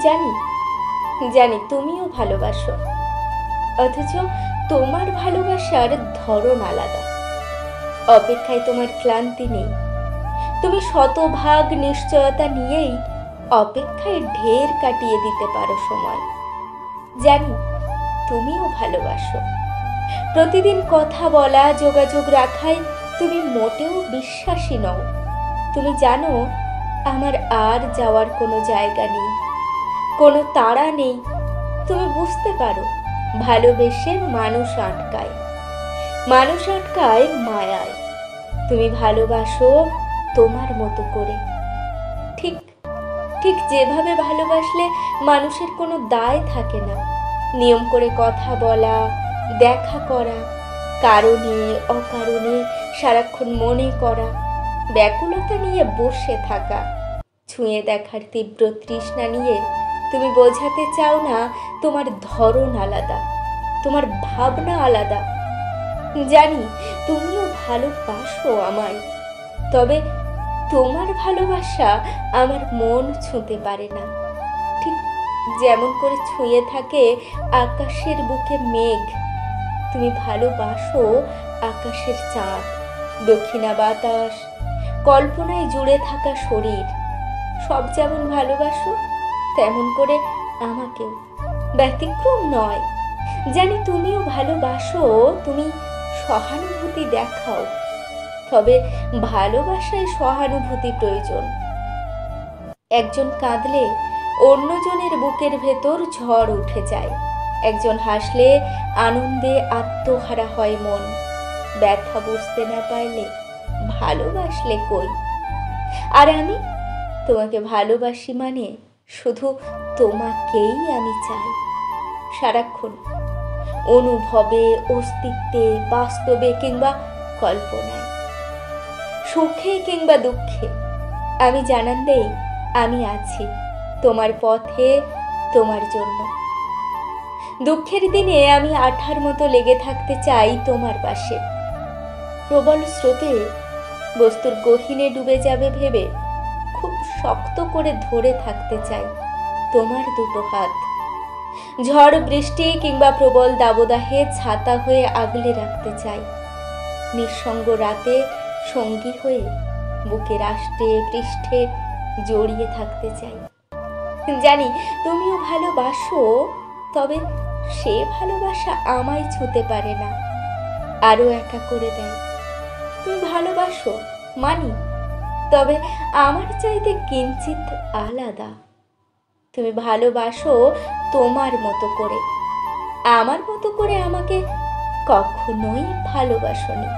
জানি জানি তুমিও ভালোবাসো, অথচ তোমার ভালোবাসার ধরন আলাদা। অপেক্ষায় তোমার ক্লান্তি নেই, তুমি শতভাগ নিশ্চয়তা নিয়েই অপেক্ষায় ঢের কাটিয়ে দিতে পারো সময়। জানি তুমিও ভালোবাসো, প্রতিদিন কথা বলা, যোগাযোগ রাখায় তুমি মোটেও বিশ্বাসী নও। তুমি জানো আমার আর যাওয়ার কোনো জায়গা নেই, কোনো তাড়া নেই। তুমি বুঝতে পারো ভালোবেসে মানুষ আটকায়, মানুষ আটকায় মায়ায়। তুমি ভালোবাসো তোমার মতো করে, ঠিক ঠিক যেভাবে ভালোবাসলে মানুষের কোনো দায় থাকে না। নিয়ম করে কথা বলা, দেখা করা, কারণে অকারণে সারাক্ষণ মনে করা, ব্যাকুলতা নিয়ে বসে থাকা, ছুঁয়ে দেখার তীব্র তৃষ্ণা নিয়ে তুমি বোঝাতে চাও না তোমার ধরন আলাদা, তোমার ভাবনা আলাদা। জানি তুমিও ভালোবাসো আমায়, তবে তোমার ভালোবাসা আমার মন ছুঁতে পারে না, ঠিক যেমন করে ছুঁয়ে থাকে আকাশের বুকে মেঘ। তুমি ভালোবাসো আকাশের চাঁদ, দক্ষিণা বাতাস, কল্পনায় জুড়ে থাকা শরীর। সব যেমন ভালোবাসো তেমন করে আমাকেও, ব্যতিক্রম নয়। জানি তুমিও ভালোবাসো, তুমি সহানুভূতি দেখাও, তবে ভালোবাসায় সহানুভূতি প্রয়োজন। একজন কাঁদলে অন্যজনের বুকের ভেতর ঝড় উঠে যায়, একজন হাসলে আনন্দে আত্মহারা হয় মন। ব্যথা বুঝতে না পারলে ভালোবাসলে কই? আর আমি তোমাকে ভালোবাসি মানে শুধু তোমাকেই আমি চাই, সারাক্ষণ, অনুভবে, অস্তিত্বে, বাস্তবে কিংবা কল্পনায়, সুখে কিংবা দুঃখে। আমি জানান দেই আমি আছি তোমার পথে, তোমার জন্য। দুঃখের দিনে আমি আঠার মতো লেগে থাকতে চাই তোমার পাশে। প্রবল স্রোতে বস্তুর গহীনে ডুবে যাবে ভেবে খুব শক্ত করে ধরে থাকতে চাই তোমার দুটো হাত। ঝড় বৃষ্টি কিংবা প্রবল দাবদাহে ছাতা হয়ে আগলে রাখতে চাই। নিঃসঙ্গ রাতে সঙ্গী হয়ে বুকের আষ্টে পৃষ্ঠে জড়িয়ে থাকতে চাই। জানি তুমিও ভালোবাসো, তবে সে ভালোবাসা আমায় ছুঁতে পারে না, আরো একা করে দেয়। তুমি ভালোবাসো মানি, তবে আমার চাইতে কিঞ্চিত আলাদা। তুমি ভালোবাসো তোমার মতো করে, আমার মতো করে আমাকে কখনোই ভালোবাসোনি।